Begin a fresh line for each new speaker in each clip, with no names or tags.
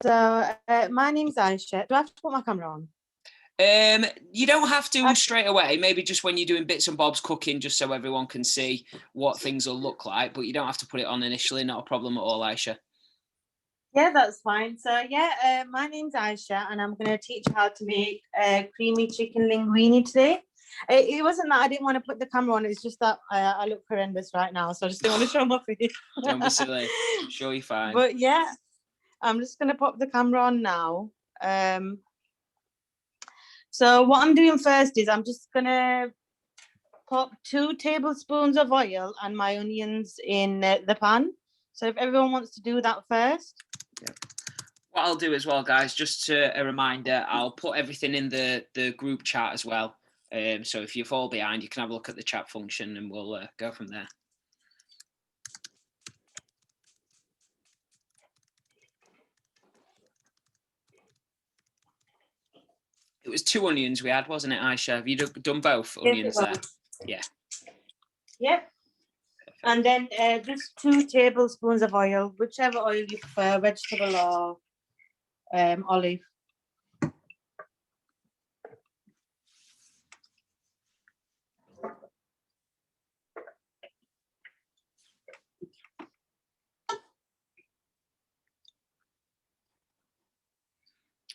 So my name's Aasha. Do I have to put my camera on?
You don't have to straight away. Maybe just when you're doing bits and bobs cooking, just so everyone can see what things will look like. But you don't have to put it on initially. Not a problem at all, Aasha.
Yeah, that's fine. So yeah, my name's Aasha, and I'm going to teach you how to make creamy chicken linguine today. It wasn't that I didn't want to put the camera on. It's just that I look horrendous right now, so I just didn't want to show my face.
Don't be silly. I'm sure you're fine.
But yeah, I'm just going to pop the camera on now. So what I'm doing first is I'm just going to pop 2 tablespoons of oil and my onions in the pan. So if everyone wants to do that first.
Yeah. What I'll do as well, guys, just a reminder, I'll put everything in the group chat as well. So if you fall behind, you can have a look at the chat function and we'll go from there. It was 2 onions we had, wasn't it, Aasha? Have you done both onions there? Yeah.
Yep. Perfect. And then just 2 tablespoons of oil, whichever oil you prefer, vegetable or olive.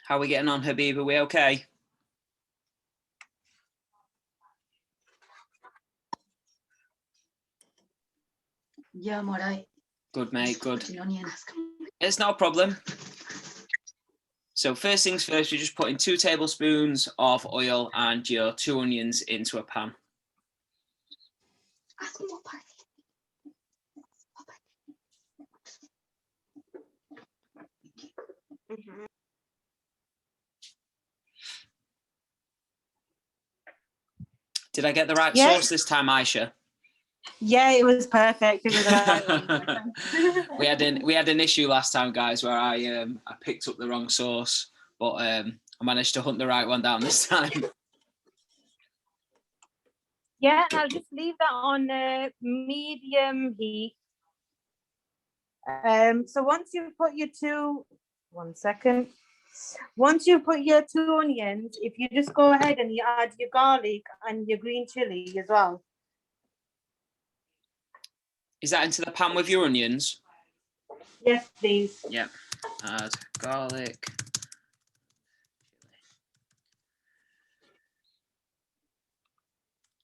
How are we getting on, Habib? Are we okay?
Yeah, I'm all right.
Good, mate, good. It's not a problem. So first things first, you're just putting 2 tablespoons of oil and your 2 onions into a pan. Did I get the right sauce this time, Aasha?
Yeah, it was perfect. It was the right
one. we had an issue last time, guys, where I picked up the wrong sauce, but I managed to hunt the right one down this time.
Yeah, and I'll just leave that on medium heat. So once you put your 2, 1 second. Once you put your 2 onions, if you just go ahead and you add your garlic and your green chili as well.
Is that into the pan with your onions?
Yes, please.
Yeah. Add garlic.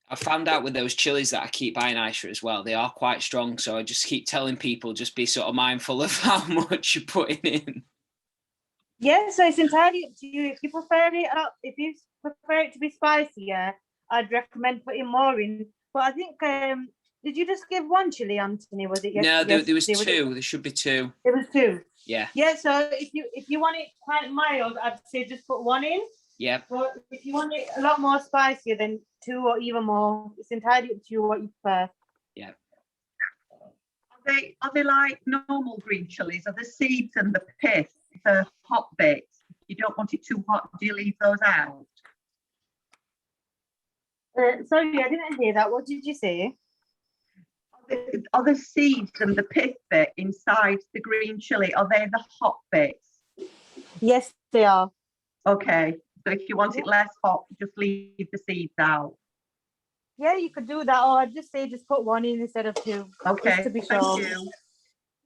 I found out with those chilies that I keep buying, Aasha, as well, they are quite strong. So I just keep telling people, just be sort of mindful of how much you're putting in.
Yeah, so it's entirely up to you. If you prefer it to be spicier, I'd recommend putting more in. But I think, did you just give 1 chili, Anthony? Was it?
No, there was 2. There should be 2.
There was 2.
Yeah.
Yeah. So if you want it quite mild, I'd say just put 1 in.
Yeah.
But if you want it a lot more spicier, then 2 or even more. It's entirely up to you what you prefer.
Yeah.
Are they like normal green chilies? Are the seeds and the pith the hot bits? You don't want it too hot. Do you leave those out?
Sorry, I didn't hear that. What did you say?
Are the seeds and the pith bit inside the green chili, are they the hot bits?
Yes, they are.
Okay. So if you want it less hot, just leave the seeds out.
Yeah, you could do that, or I'd just say just put 1 in instead of 2.
Okay,
to be sure.
Thank you.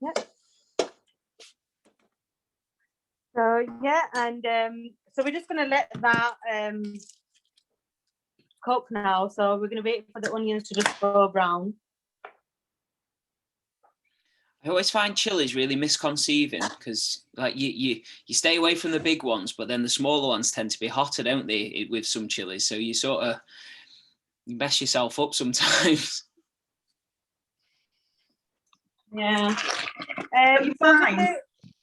Yep. So yeah, and so we're just gonna let that cook now. So we're gonna wait for the onions to just go brown.
I always find chilies really misconceiving because, like, you stay away from the big ones, but then the smaller ones tend to be hotter, don't they? With some chilies, so you sort of mess yourself up sometimes.
Yeah.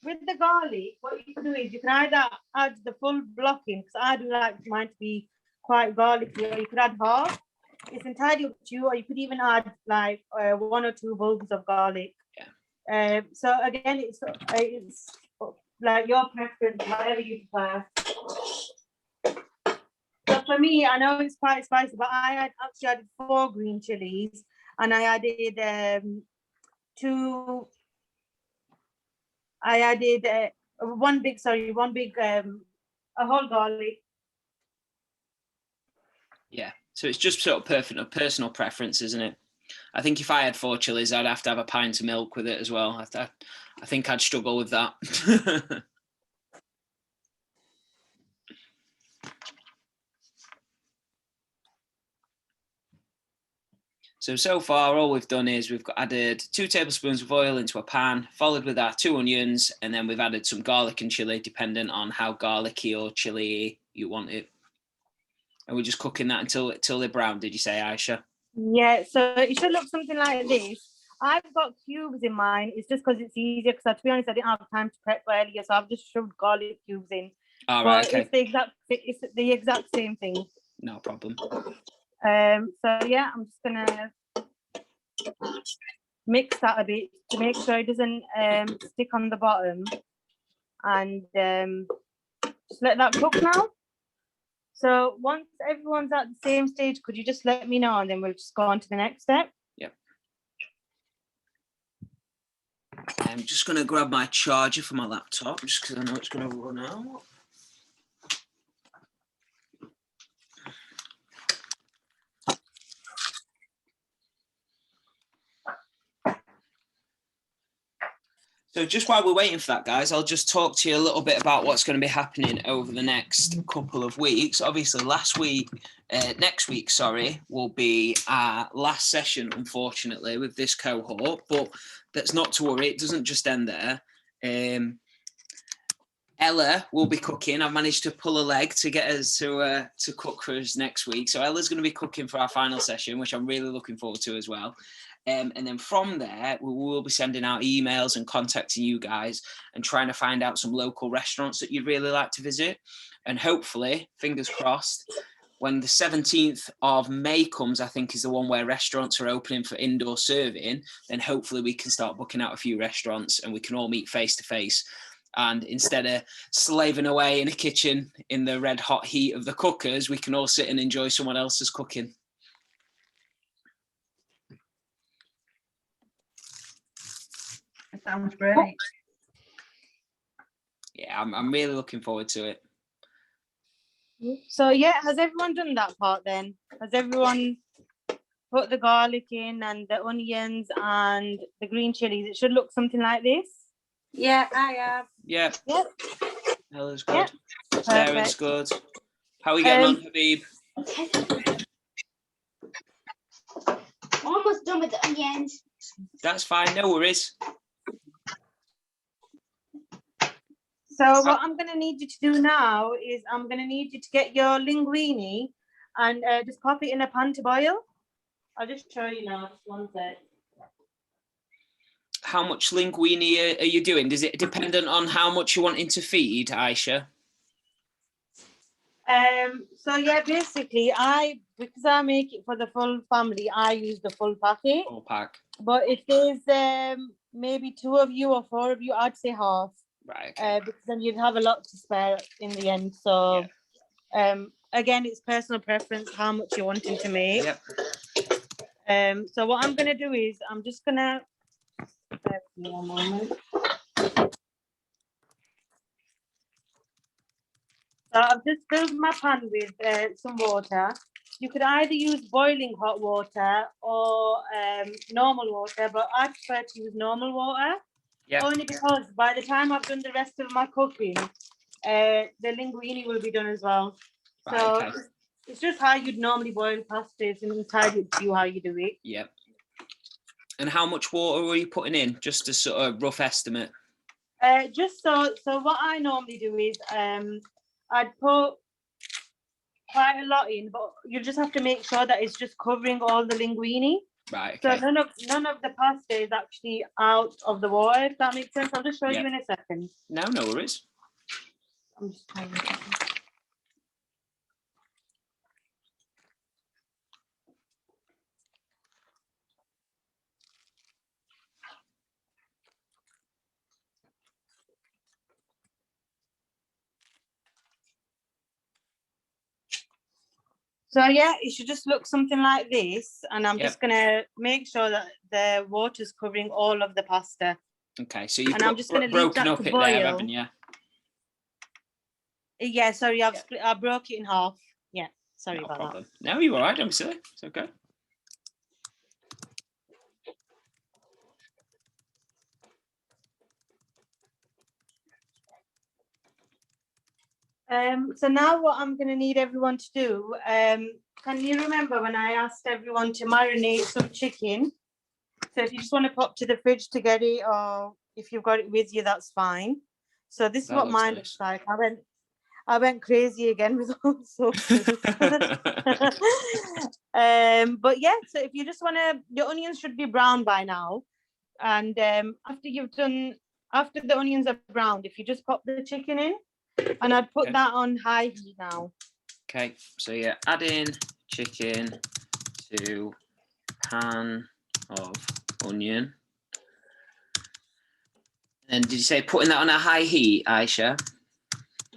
With the garlic, what you can do is you can either add the full block in, because I do like mine to be quite garlicky, or you could add half. It's entirely up to you, or you could even add like 1 or 2 bulbs of garlic. Yeah. So again, it's like your preference, whatever you prefer. So for me, I know it's quite spicy, but I actually added 4 green chilies, and I added 2. I added one big, a whole garlic.
Yeah, so it's just sort of personal preference, isn't it? I think if I had 4 chilies, I'd have to have a pint of milk with it as well. I think I'd struggle with that. So far, all we've done is we've added 2 tablespoons of oil into a pan, followed with our 2 onions, and then we've added some garlic and chili, depending on how garlicky or chili you want it. And we're just cooking that until they're brown, did you say, Aasha?
Yeah, so it should look something like this. I've got cubes in mine. It's just because it's easier, because to be honest, I didn't have time to prep earlier, so I've just shoved garlic cubes in.
All right, okay.
It's the exact same thing.
No problem.
So yeah, I'm just gonna mix that a bit to make sure it doesn't stick on the bottom, and just let that cook now. So once everyone's at the same stage, could you just let me know, and then we'll just go on to the next step?
Yep. I'm just going to grab my charger for my laptop, just because I know it's going to run out. So just while we're waiting for that, guys, I'll just talk to you a little bit about what's going to be happening over the next couple of weeks. Obviously, next week, will be our last session, unfortunately, with this cohort, but that's not to worry. It doesn't just end there. Ella will be cooking. I've managed to pull a leg to get us to cook for us next week. So Ella's going to be cooking for our final session, which I'm really looking forward to as well. And then from there, we will be sending out emails and contacting you guys and trying to find out some local restaurants that you'd really like to visit. And hopefully, fingers crossed, when the 17th of May comes, I think is the one where restaurants are opening for indoor serving, then hopefully we can start booking out a few restaurants and we can all meet face to face. And instead of slaving away in a kitchen in the red hot heat of the cookers, we can all sit and enjoy someone else's cooking.
That sounds great.
Yeah, I'm really looking forward to it.
So yeah, has everyone done that part then? Has everyone put the garlic in and the onions and the green chilies? It should look something like this.
Yeah, I have.
Yeah.
Yep.
Ella's good.
Yep.
Darren's good. How are we getting on, Habib?
Almost done with the onions.
That's fine, no worries.
So what I'm going to need you to do now is I'm going to need you to get your linguine and just pop it in a pan to boil. I'll just show you now, just one sec.
How much linguine are you doing? Is it dependent on how much you're wanting to feed, Aasha?
So yeah, basically because I make it for the full family, I use the full packet.
Full pack.
But if there's maybe 2 of you or 4 of you, I'd say half.
Right. Okay.
Because then you'd have a lot to spare in the end. So again, it's personal preference how much you're wanting to make.
Yep.
So what I'm gonna do is I'm just gonna one moment. So I've just filled my pan with some water. You could either use boiling hot water or normal water, but I prefer to use normal water.
Yeah.
Only because by the time I've done the rest of my cooking, the linguine will be done as well.
Right,
so
okay.
It's just how you'd normally boil pasta. It's entirely up to you how you do it.
Yep. And how much water were you putting in? Just a sort of rough estimate.
Just so what I normally do is I'd put quite a lot in, but you just have to make sure that it's just covering all the linguine.
Right. Okay.
So none of the pasta is actually out of the water, if that makes sense. I'll just show you in a second.
No worries.
I'm just trying to... So yeah, it should just look something like this, and I'm just gonna make sure that the water's covering all of the pasta.
Okay, so you've
I'm just gonna
broken
leave
up
that to
it
boil.
there, haven't you?
Yeah, sorry, I broke it in half. Yeah, sorry
No
about
problem. No, you're all right. Don't be silly. It's okay.
that. So now what I'm going to need everyone to do, can you remember when I asked everyone to marinate some chicken? So if you just want to pop to the fridge to get it, or if you've got it with you, that's fine. So this is
That
what
looks
mine
nice.
looks like. I went crazy again with all sauces. But yeah, so if you just want to, your onions should be brown by now. And after the onions are browned, if you just pop the chicken in, and I'd put
Okay.
that on high heat now.
Okay, so yeah, add in chicken to pan of onion. And did you say putting that on a high heat, Aisha?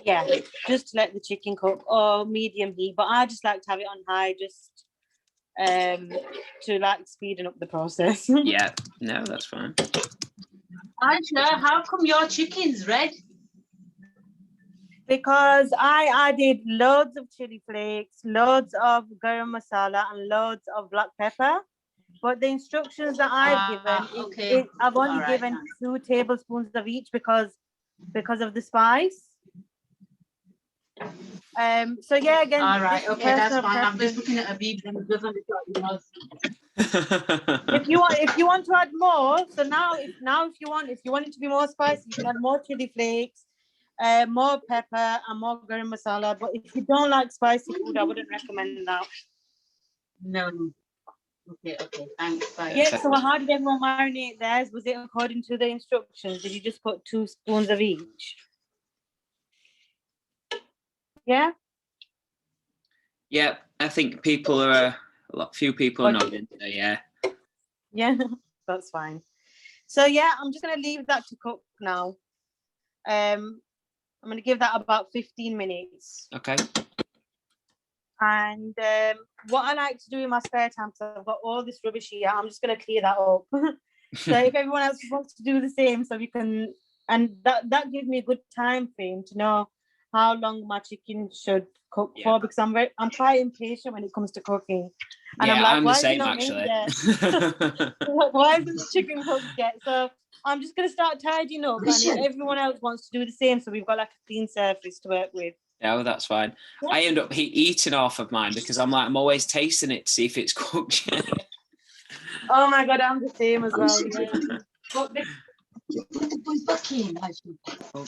Yeah, just to let the chicken cook, or medium heat. But I just like to have it on high, just to like speeding up the process.
Yeah, no, that's fine.
Aisha, how come your chicken's red?
Because I added loads of chili flakes, loads of garam masala, and loads of black pepper. But the instructions that I've given,
okay.
I've only
All right,
given
thanks.
2 tablespoons of each because of the spice. So yeah, again,
All right,
this is
okay, that's
personal
fine. I'm just
preference.
looking at a video and it doesn't look like yours.
If you want to add more, so now if you want it to be more spicy, you can add more chili flakes, more pepper, and more garam masala. But if you don't like spicy food, I wouldn't recommend that.
No. Okay, thanks. Bye.
Yeah, so how did everyone marinate theirs? Was it according to the instructions? Did you just put 2 spoons of each? Yeah?
Yeah, I think people are few people are nodding. So yeah.
Yeah, that's fine. So yeah, I'm just gonna leave that to cook now. I'm gonna give that about 15 minutes.
Okay.
And what I like to do in my spare time, so I've got all this rubbish here, I'm just gonna clear that up. So if everyone else wants to do the same, so we can, and that gives me a good time frame to know how long my chicken should cook for, because I'm quite impatient when it comes to cooking. And
yeah,
I'm like,
I'm
why
the
is it
same
not made
actually.
yet? Why isn't the chicken cooked yet? So I'm just gonna start tidying up, and if everyone else wants to do the same, so we've got like a clean surface to work with.
No, that's fine. Yeah. I end up eating half of mine because I'm always tasting it to see if it's cooked.
Oh my god, I'm the same as well.
Oh,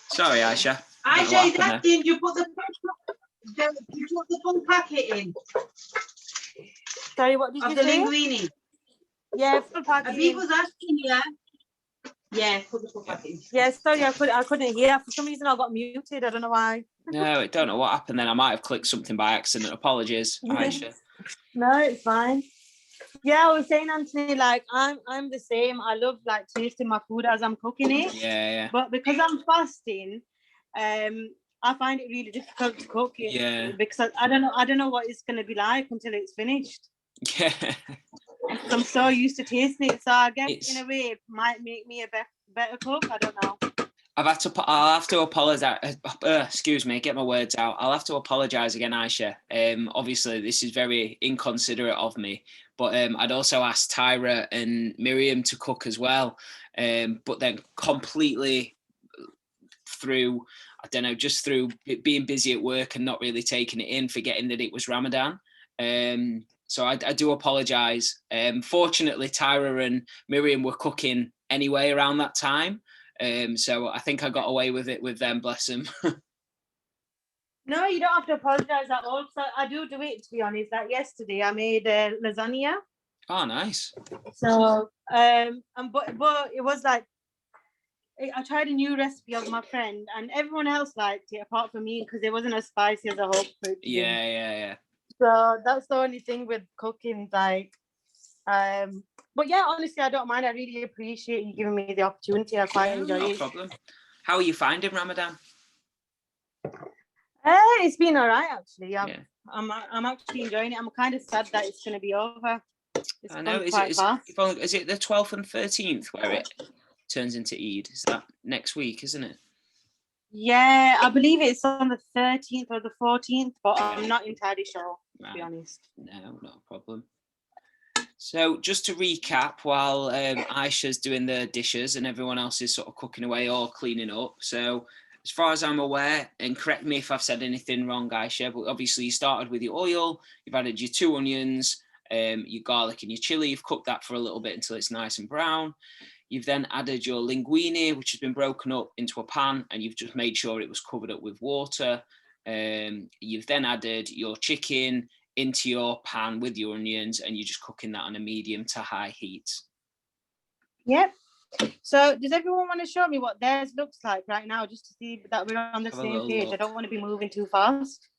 sorry, Aisha.
Aisha is asking you put the full packet in.
Sorry, what did you
the
say?
linguine.
Yeah, full packet.
Abib was asking you. Yeah, put the full packet in.
Yeah, sorry, I couldn't hear. For some reason, I got muted. I don't know why.
No, I don't know what happened then. I might have clicked something by accident. Apologies, Aisha.
No, it's fine. Yeah, I was saying, Anthony, like I'm the same. I love like tasting my food as I'm cooking it.
Yeah.
But because I'm fasting, I find it really difficult to cook it.
Yeah.
Because I don't know what it's gonna be like until it's finished.
Yeah.
I'm so used to tasting it, so I guess in a way it might make me a better cook. I don't know.
I'll have to apologize. Excuse me, get my words out. I'll have to apologize again, Aisha. Obviously, this is very inconsiderate of me, but I'd also asked Tyra and Miriam to cook as well. But then completely through, I don't know, just through being busy at work and not really taking it in, forgetting that it was Ramadan. So I do apologize. Fortunately, Tyra and Miriam were cooking anyway around that time. So I think I got away with it with them, bless them.
No, you don't have to apologize at all. So I do it, to be honest. Like yesterday, I made lasagna.
Oh, nice.
So, but it was like, I tried a new recipe of my friend, and everyone else liked it apart from me because it wasn't as spicy as I hoped for it to be.
Yeah.
So that's the only thing with cooking, like, but yeah, honestly, I don't mind. I really appreciate you giving me the opportunity. I quite enjoy it. No
problem. How are you finding Ramadan?
It's been all right, actually. I'm actually enjoying it. I'm kind of sad that it's going to be over.
I know. Is it the 12th and 13th where it turns into Eid? Is that next week, isn't it?
Yeah, I believe it's on the 13th or the 14th, but I'm not entirely sure, to be honest.
No, not a problem. So just to recap, while Aisha's doing the dishes and everyone else is sort of cooking away or cleaning up. So as far as I'm aware, and correct me if I've said anything wrong, Aisha, but obviously you started with your oil, you've added your 2 onions, your garlic and your chili, you've cooked that for a little bit until it's nice and brown. You've then added your linguine, which has been broken up into a pan, and you've just made sure it was covered up with water. You've then added your chicken into your pan with your onions, and you're just cooking that on a medium to high heat.
Yep. So does everyone want to show me what theirs looks like right now, just to see that we're on the same page? I don't want to be moving too fast.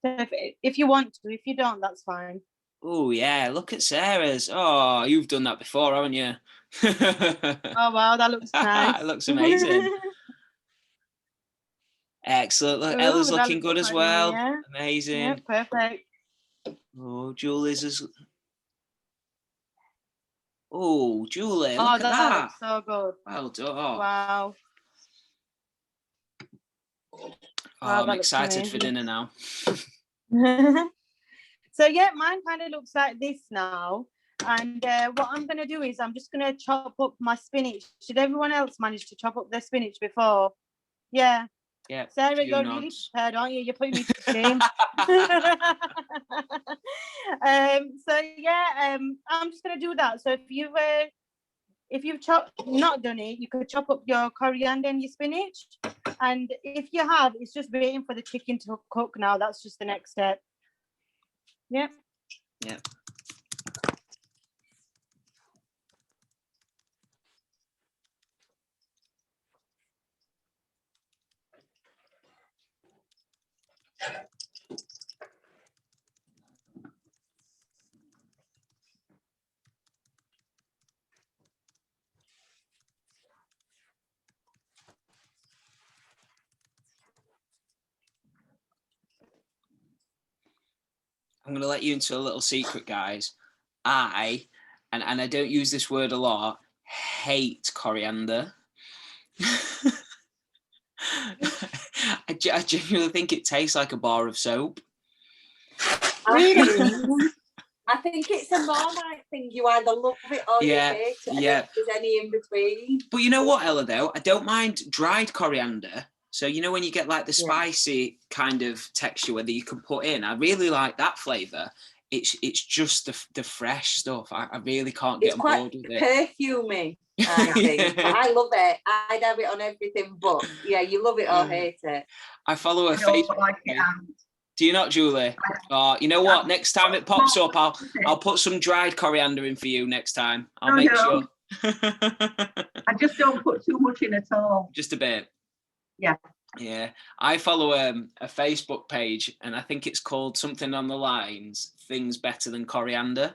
So if you want to, if you don't, that's fine.
Oh yeah, look at Sarah's. Oh, you've done that before, haven't you?
Oh wow, that looks nice.
It looks amazing. Excellent. Look, Ella's looking good as well. Yeah. Amazing.
Yeah, perfect.
Oh, Julie's is. Oh, Julie, look at that.
Looks so good.
Well done.
Wow.
Oh, I'm excited for dinner now.
So yeah, mine kind of looks like this now. And what I'm going to do is I'm just going to chop up my spinach. Did everyone else manage to chop up their spinach before? Yeah.
Yeah.
Sarah, you're really prepared, aren't you? You're putting me to shame. So yeah, I'm just going to do that. So if you've not done it, you could chop up your coriander and your spinach. And if you have, it's just waiting for the chicken to cook now. That's just the next step. Yep.
Yep. I'm going to let you into a little secret, guys. And I don't use this word a lot, hate coriander. I genuinely think it tastes like a bar of soap.
Really?
I think it's a Marmite thing. You either love it or you hate it. And if there's any in between.
But you know what, Ella, though? I don't mind dried coriander. So, you know, when you get like the spicy kind of texture where you can put in, I really like that flavour. It's just the fresh stuff. I really can't get on board with it.
It's quite perfumey, I think. I love it. I'd have it on everything, but yeah, you love it or hate it.
I follow a Facebook page. Do you not, Julie? You know what? Next time it pops up, I'll put some dried coriander in for you next time. I'll make sure.
I just don't put too much in at all.
Just a bit.
Yeah.
Yeah. I follow a Facebook page, and I think it's called something on the lines, Things Better Than Coriander.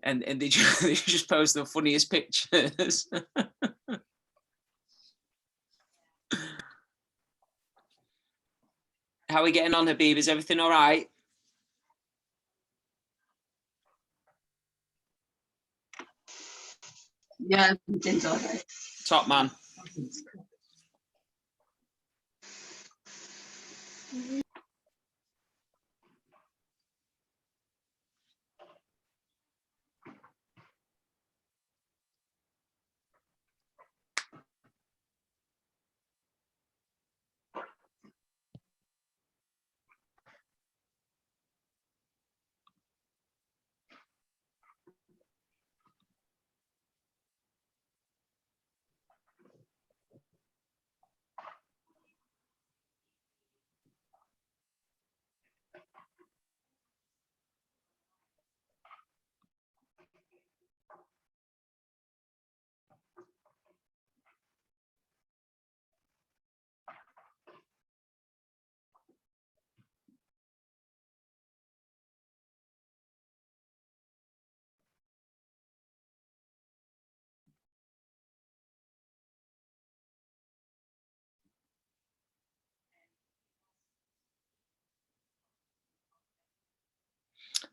And they just post the funniest pictures. How are we getting on, Habib? Is everything all right?
Yeah, everything's all right.
Top man.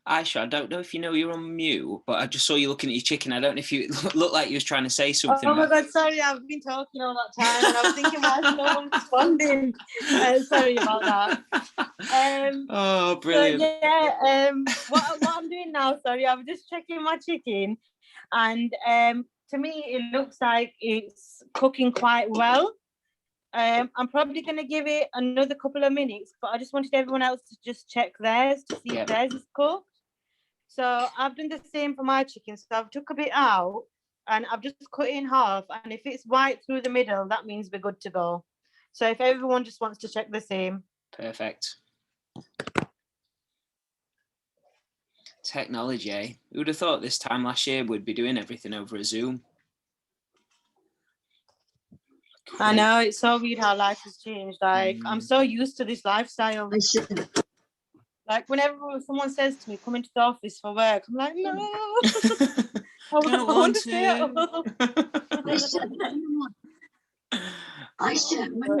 Aisha, I don't know if you know you're on mute, but I just saw you looking at your chicken. I don't know if you looked like you was trying to say something.
Oh my God, sorry, I've been talking all that time and I was thinking, why is no one responding? Sorry about that.
Oh, brilliant.
So yeah, what I'm doing now, sorry, I'm just checking my chicken and to me, it looks like it's cooking quite well. I'm probably going to give it another couple of minutes, but I just wanted everyone else to just check theirs to see if theirs is cooked. So I've done the same for my chicken. So I've took a bit out and I've just cut it in half. And if it's white through the middle, that means we're good to go. So if everyone just wants to check the same.
Perfect. Technology, eh? Who would have thought this time last year we'd be doing everything over a Zoom?
I know, it's so weird how life has changed. Like, I'm so used to this lifestyle. Like, whenever someone says to me, come into the office for work, I'm like, no. I
Don't
want to stay at home. But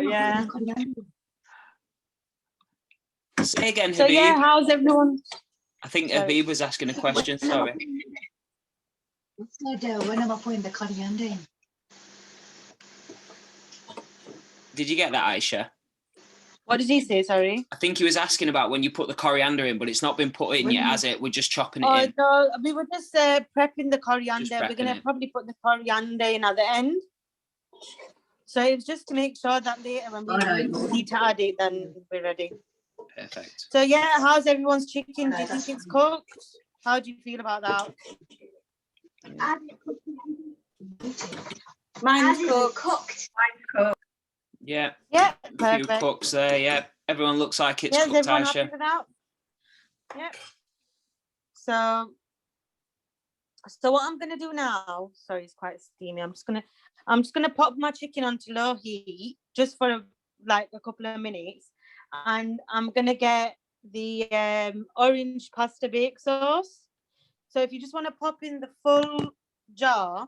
yeah.
Say again,
So
Habib.
yeah, how's everyone?
I think Habib was asking a question, sorry.
When am I putting the coriander in?
Did you get that, Aisha?
What did he say, sorry?
I think he was asking about when you put the coriander in, but it's not been put in yet, has it? We're just chopping it in.
No, we were just prepping the coriander. We're going to
it.
probably put the coriander in at the end. So it's just to make sure that later when we need to add it, then we're ready.
Perfect.
So yeah, how's everyone's chicken? Do you think it's cooked? How do you feel about that?
Mine's cooked.
Mine's cooked.
Yeah.
Yeah,
A few
perfect.
cooks there, yeah. Everyone looks like it's
Is
cooked,
everyone happy
Aisha.
with that? Yeah. So what I'm gonna do now, sorry, it's quite steamy. I'm just gonna pop my chicken onto low heat just for like a couple of minutes, and I'm gonna get the orange pasta bake sauce. So if you just want to pop in the full jar.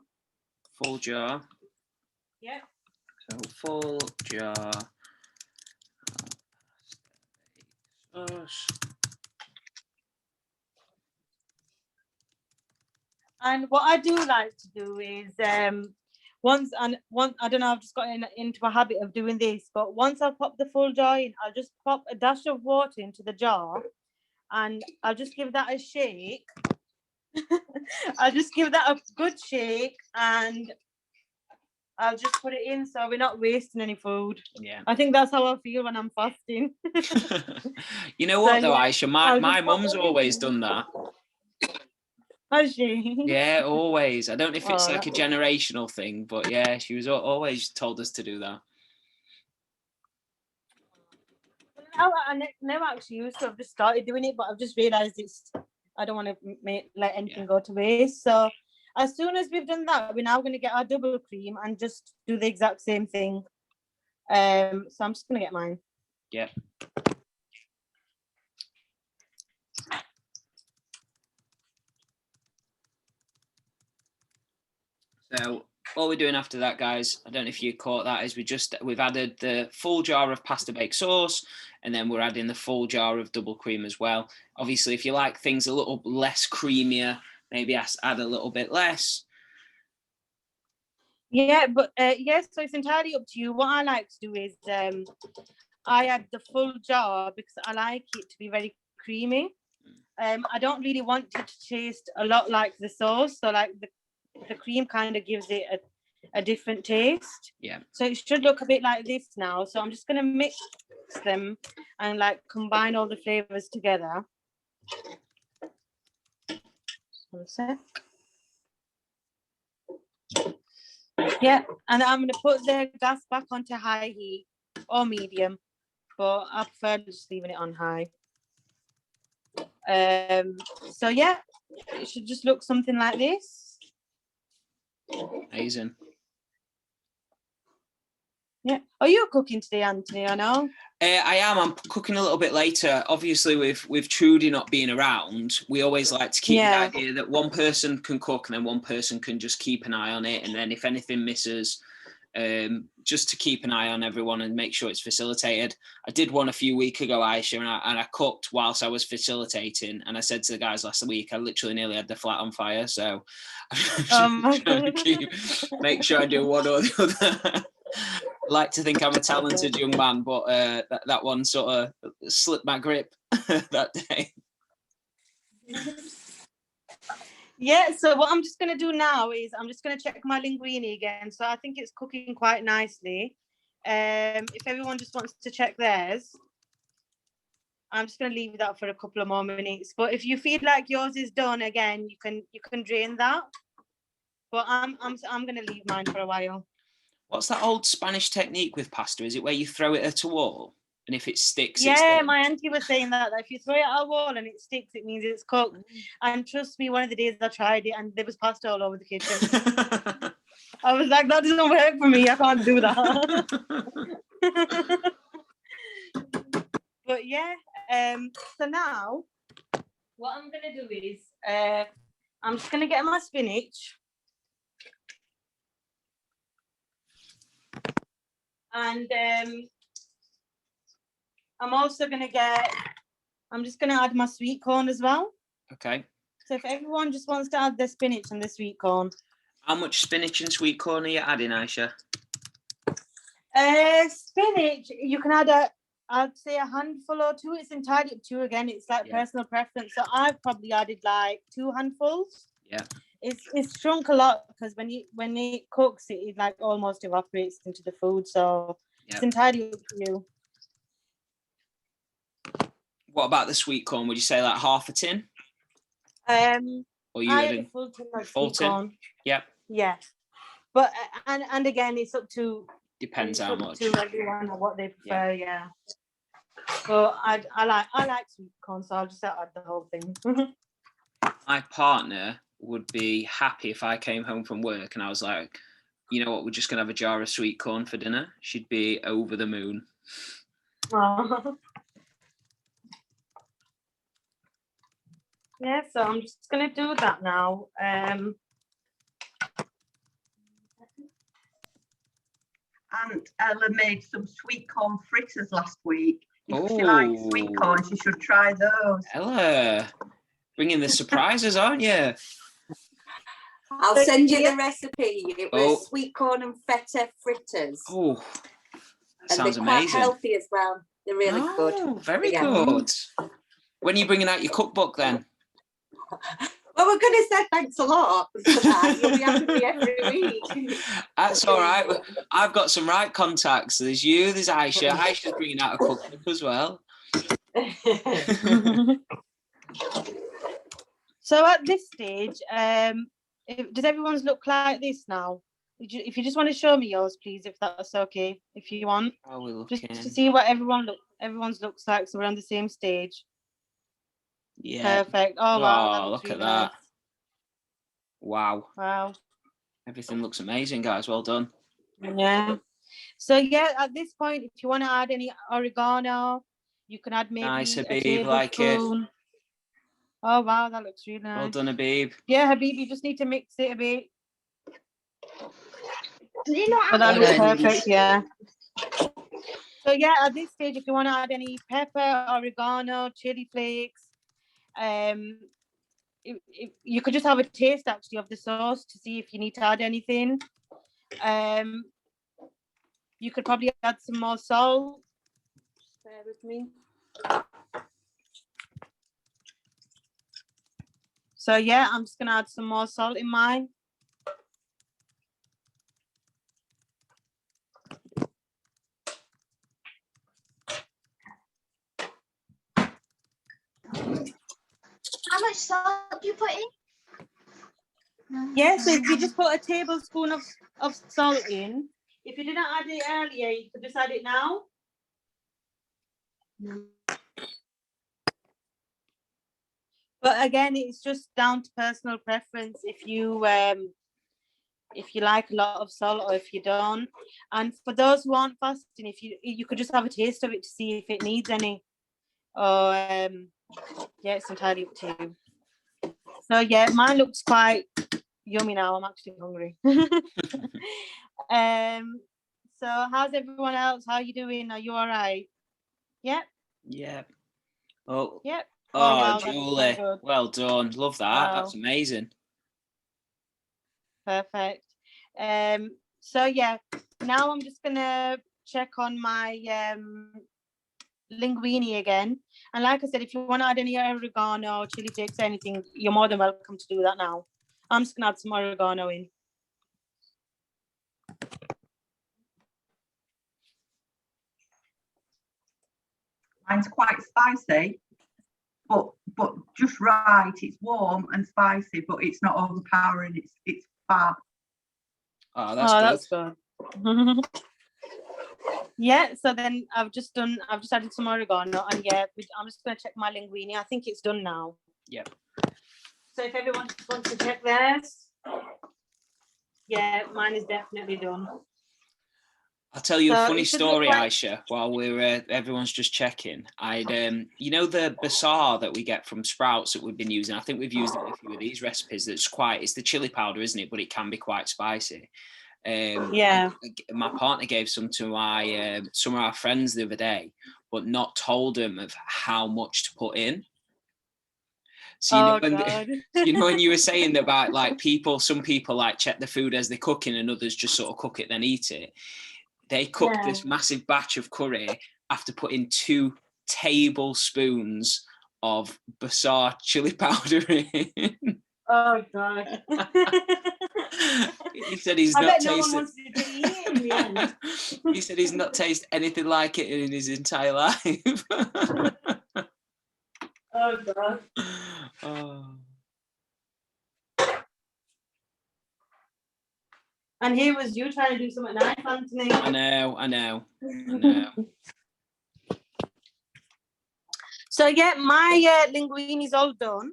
Full jar.
Yeah.
So full jar. Sauce.
And what I do like to do is once I don't know, I've just got into a habit of doing this, but once I pop the full jar in, I'll just pop a dash of water into the jar and I'll just give that a shake. I'll just give that a good shake and I'll just put it in so we're not wasting any food.
Yeah.
I think that's how I feel when I'm fasting.
You know what,
So,
though,
yeah,
Aisha?
I'll
My
just pop
mum's
it
always
in.
done that.
Has she?
Yeah, always. I don't know if it's
Oh,
like a generational thing, but yeah, she was always told us to do that.
I never actually used to. I've just started doing it, but I've just realised I don't want to let anything go to waste. So as soon as we've done that, we're now going to get our double cream and just do the exact same thing. So I'm just going to get mine.
Yeah. So what we're doing after that, guys, I don't know if you caught that, is we've added the full jar of pasta bake sauce, and then we're adding the full jar of double cream as well. Obviously, if you like things a little less creamier, maybe add a little bit less.
Yeah, but yes, so it's entirely up to you. What I like to do is I add the full jar because I like it to be very creamy. I don't really want it to taste a lot like the sauce, so like the cream kind of gives it a different taste.
Yeah. So
it should look a bit like this now. So I'm just going to mix them and like combine all the flavors together. One sec. Yeah, and I'm going to put the gas back onto high heat or medium, but I prefer just leaving it on high. So yeah, it should just look something like this.
Amazing.
Yeah. Are you cooking today, Anthony? I know.
I am. I'm cooking a little bit later. Obviously, with Trudy not being around, we always like to keep the idea that one person can cook and then one person can just keep an eye on it. And then if anything misses, just to keep an eye on everyone and make sure it's facilitated. I did one a few weeks ago, Aisha, and I cooked whilst I was facilitating. And I said to the guys last week, I literally nearly had the flat on fire. So I'm trying to make sure I do one or the other. I like to think I'm a talented young man, but that one sort of slipped my grip that day.
Yeah, so what I'm just going to do now is I'm just going to check my linguine again. So I think it's cooking quite nicely. If everyone just wants to check theirs, I'm just going to leave that for a couple of more minutes. But if you feel like yours is done again, you can drain that. But I'm going to leave mine for a while.
What's that old Spanish technique with pasta? Is it where you throw it at a wall? And if it sticks,
yeah,
it's done?
my auntie was saying that if you throw it at a wall and it sticks, it means it's cooked. And trust me, one of the days I tried it and there was pasta all over the kitchen. I was like, that doesn't work for me. I can't do that. But yeah, so now what I'm gonna do is I'm just gonna get my spinach. And I'm also I'm just going to add my sweet corn as well.
Okay.
So if everyone just wants to add the spinach and the sweet corn.
How much spinach and sweet corn are you adding, Aisha?
Spinach, you can add I'd say a handful or two. It's entirely up to you again. It's like personal preference. So I've probably added like 2 handfuls.
Yeah.
It's shrunk a lot because when it cooks, it like almost evaporates into the food. So it's entirely up to you.
What about the sweet corn? Would you say like half a tin? Or you
I had a full tin of sweet corn.
Yep.
Yeah. But and again, it's up to
depends how much
to everyone and what they prefer. Yeah. So I like sweet corn, so I'll just add the whole thing.
My partner would be happy if I came home from work and I was like, you know what, we're just gonna have a jar of sweet corn for dinner. She'd be over the moon.
Oh. Yeah, so I'm just gonna do that now.
And Ella made some sweet corn fritters last week. If she likes sweet corn, she should try those.
Ella, bringing the surprises, aren't you?
I'll send you the recipe. It was sweet corn and feta fritters.
Oh, that sounds
they're
amazing.
Quite healthy as well. They're really good.
Oh, very good. When are you bringing out your cookbook then?
Well, we're going to say thanks a lot for that. You'll be having me every week.
That's all right. I've got some right contacts. There's you, there's Aisha. Aisha's bringing out a cookbook as well.
So at this stage, does everyone's look like this now? If you just want to show me yours, please, if that's okay. If you want, just to see what everyone's looks like, so we're on the same stage.
Yeah.
Perfect. Oh wow!
Look
really
at that.
Nice.
Wow. Everything looks amazing, guys. Well done.
Yeah. So yeah, at this point, if you want to add any oregano, you can add maybe
nice,
a
Habib, like it.
Oh wow, that looks really nice.
Well done, Habib.
Yeah, Habib, you just need to mix it a bit. But that looks perfect, yeah. So yeah, at this stage, if you want to add any pepper, oregano, chili flakes, you could just have a taste actually of the sauce to see if you need to add anything. You could probably add some more salt. Just bear with me. So yeah, I'm just gonna add some more salt in mine.
How much salt do you put in?
Yeah, so if you just put a tablespoon of salt in, if you didn't add it earlier, you could just add it now. But again, it's just down to personal preference. If you like a lot of salt or if you don't. And for those who aren't fasting, if you could just have a taste of it to see if it needs any. Or yeah, it's entirely up to you. So yeah, mine looks quite yummy now. I'm actually hungry. So how's everyone else? How are you doing? Are you all right? Yep.
Yeah. Oh.
Yep.
Oh,
wow, that's so
Julie,
good.
well done. Love that.
Wow.
That's amazing.
Perfect. So yeah, now I'm just gonna check on my linguine again. And like I said, if you want to add any oregano, chili flakes, anything, you're more than welcome to do that now. I'm just gonna add some oregano in.
Mine's quite spicy, but just right. It's warm and spicy, but it's not overpowering. It's fab.
Oh, that's good.
Good. Yeah, so then I've just added some oregano, and yeah, I'm just gonna check my linguine. I think it's done now.
Yep.
So if everyone just wants to check theirs, yeah, mine is definitely done.
I'll tell you a
So
funny
it should
story,
look like-
Aasha, while we're everyone's just checking. You know the bazaar that we get from Sprouts that we've been using. I think we've used it in a few of these recipes. It's the chili powder, isn't it? But it can be quite spicy.
Yeah.
My partner gave some to some of our friends the other day, but not told them of how much to put in. So you know when you were saying about like some people like check the food as they're cooking, and others just sort of cook it then eat it. They cooked this massive batch of curry after putting 2 tablespoons of bazaar chili powder in.
Oh God.
He said he's
I
not
bet no one
tasted.
wants to eat it in the end.
He said he's not tasted anything like it in his entire life.
Oh God.
Oh.
And here was you trying to do something nice, Anthony.
I know.
So yeah, my linguine is all done.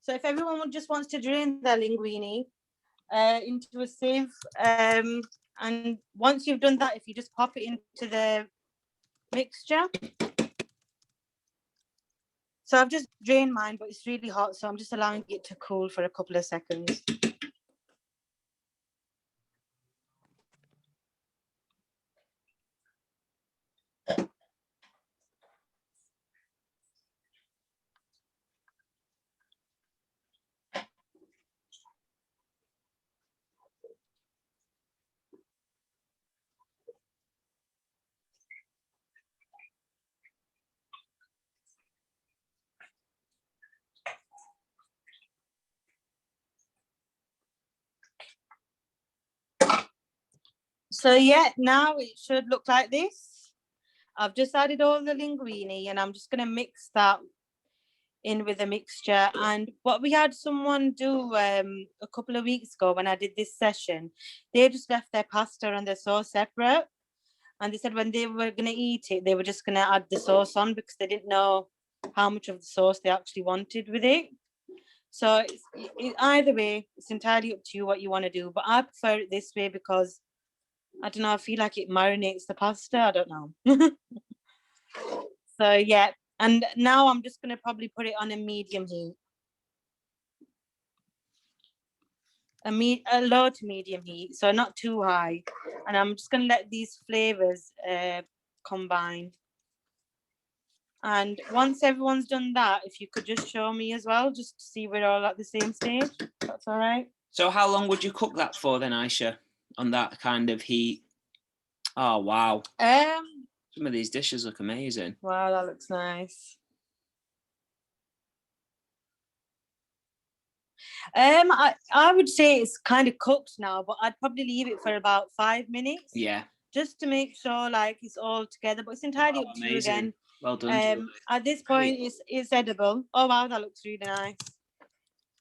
So if everyone just wants to drain their linguine into a sieve, and once you've done that, if you just pop it into the mixture. So I've just drained mine, but it's really hot, so I'm just allowing it to cool for a couple of seconds. So yeah, now it should look like this. I've just added all the linguine, and I'm just going to mix that in with the mixture. And what we had someone do a couple of weeks ago when I did this session, they just left their pasta and their sauce separate. And they said when they were going to eat it, they were just going to add the sauce on because they didn't know how much of the sauce they actually wanted with it. So either way, it's entirely up to you what you want to do. But I prefer it this way because, I don't know, I feel like it marinates the pasta. I don't know. So yeah, and now I'm just going to probably put it on a medium heat. A low to medium heat, so not too high. And I'm just going to let these flavors combine. And once everyone's done that, if you could just show me as well, just to see we're all at the same stage. That's all right.
So how long would you cook that for then, Aasha, on that kind of heat? Oh, wow. Some of these dishes look amazing.
Wow, that looks nice. I would say it's kind of cooked now, but I'd probably leave it for about 5 minutes.
Yeah.
Just to make sure like it's all together, but it's entirely up to you again.
Well done.
At this point, it's edible. Oh wow, that looks really nice.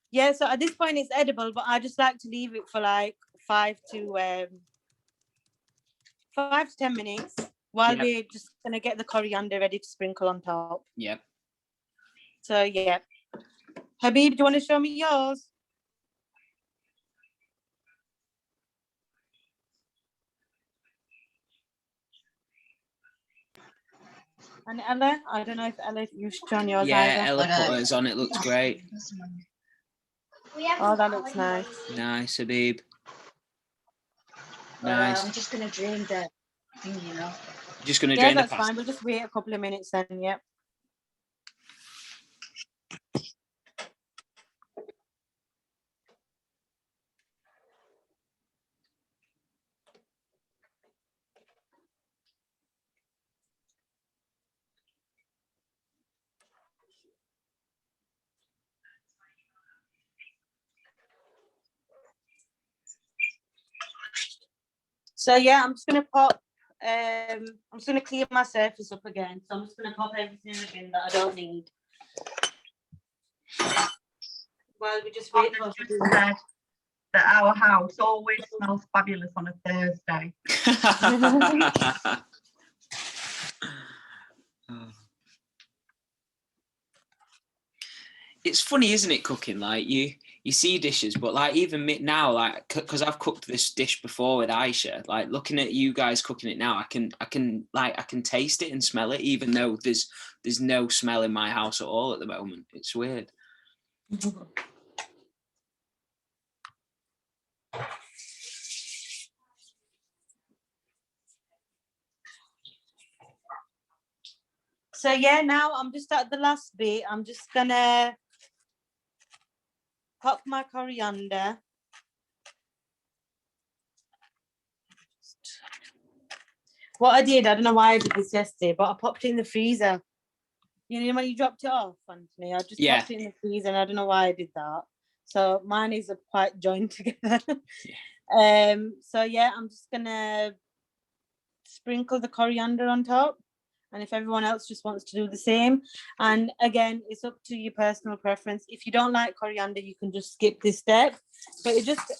Yeah, so at this point it's edible, but I just like to leave it for like 5 to 10 minutes while we're just gonna get the coriander ready to sprinkle on top.
Yep.
So yeah, Habib, do you want to show me yours? And Ella, I don't know if Ella, you've shown yours either.
Yeah, Ella put hers on. It looks great.
Oh, that looks nice.
Nice, Habib. Nice.
I'm just gonna drain the thing, you know.
Just going to
Yeah,
drain the
that's
pasta.
fine. We'll just wait a couple of minutes then. Yep. So yeah, I'm just gonna pop. I'm just gonna clear my surface up again. So I'm just gonna pop everything in the bin that I don't need. While we just wait for.
Just said that our house always smells fabulous on a Thursday.
It's funny, isn't it, cooking? Like you see dishes, but like even now, like because I've cooked this dish before with Aasha, like looking at you guys cooking it now, I can taste it and smell it, even though there's no smell in my house at all at the moment. It's weird.
So yeah, now I'm just at the last bit. I'm just gonna pop my coriander. What I did, I don't know why I did this yesterday, but I popped it in the freezer. You know when you dropped it off, Anthony? I just popped it in the freezer, and I don't know why I did that. So mine is quite joined together. So yeah, I'm just gonna sprinkle the coriander on top. And if everyone else just wants to do the same, and again, it's up to your personal preference. If you don't like coriander, you can just skip this step. But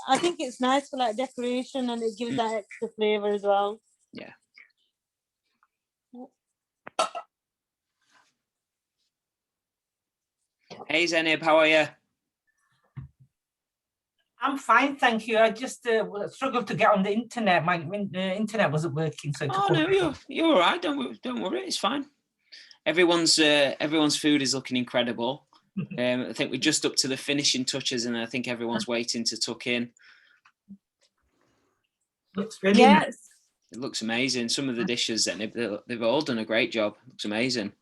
I think it's nice for like decoration, and it gives that extra flavor as well.
Yeah. Hey Zenib, how are you?
I'm fine, thank you. I just struggled to get on the internet. The internet wasn't working, so.
Oh no, you're all right. Don't worry, it's fine. Everyone's food is looking incredible. I think we're just up to the finishing touches, and I think everyone's waiting to tuck in.
Looks really
Yes.
It looks amazing. Some of the dishes, and they've all done a great job. Looks amazing.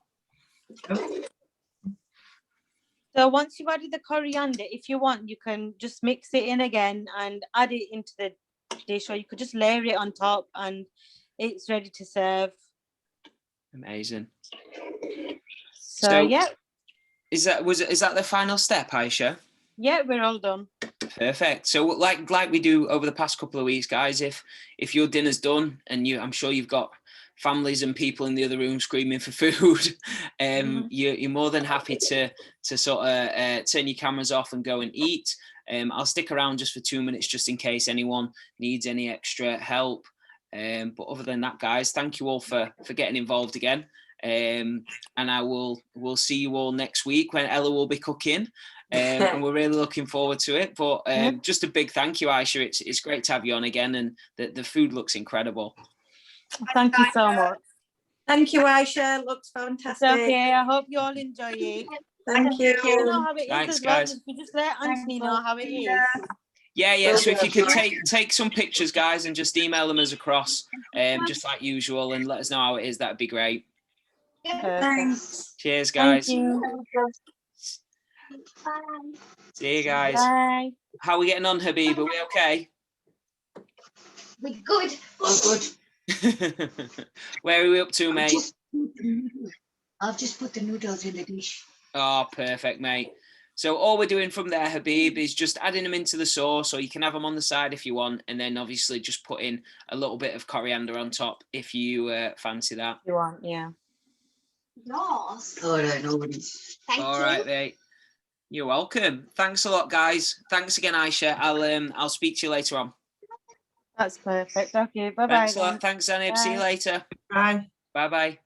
So once you've added the coriander, if you want, you can just mix it in again and add it into the dish, or you could just layer it on top, and it's ready to serve.
Amazing.
So yeah.
Is that the final step, Aasha?
Yeah, we're all done.
Perfect. So like we do over the past couple of weeks, guys, if your dinner's done and I'm sure you've got families and people in the other room screaming for food, you're more than happy to sort of turn your cameras off and go and eat. I'll stick around just for 2 minutes just in case anyone needs any extra help. But other than that, guys, thank you all for getting involved again. And we'll see you all next week when Ella will be cooking. And we're really looking forward to it. But just a big thank you, Aasha. It's great to have you on again, and the food looks incredible.
Thank you so much.
Thank you, Aasha. Looks fantastic.
It's okay. I hope you all enjoy it.
Thank you.
You know how it is.
Thanks,
as well.
guys.
You just let Anthony know how it is.
Yeah. So if you could take some pictures, guys, and just email them us across, just like usual, and let us know how it is, that'd be great.
Thanks.
Cheers, guys.
Thank you.
Bye.
See you guys.
Bye.
How are we getting on, Habib? Are we okay?
We're good.
Oh, good.
Where are we up to, mate?
I've just put the noodles in the dish.
Oh, perfect, mate. So all we're doing from there, Habib, is just adding them into the sauce, or you can have them on the side if you want, and then obviously just put in a little bit of coriander on top if you fancy that.
You want, yeah.
Yours.
All right, no worries.
Thank you.
All right, mate. You're welcome. Thanks a lot, guys. Thanks again, Aasha. I'll speak to you later on.
That's perfect. Okay, bye-bye.
Thanks a lot. Thanks, Zenib. See you later.
Bye.
Bye-bye.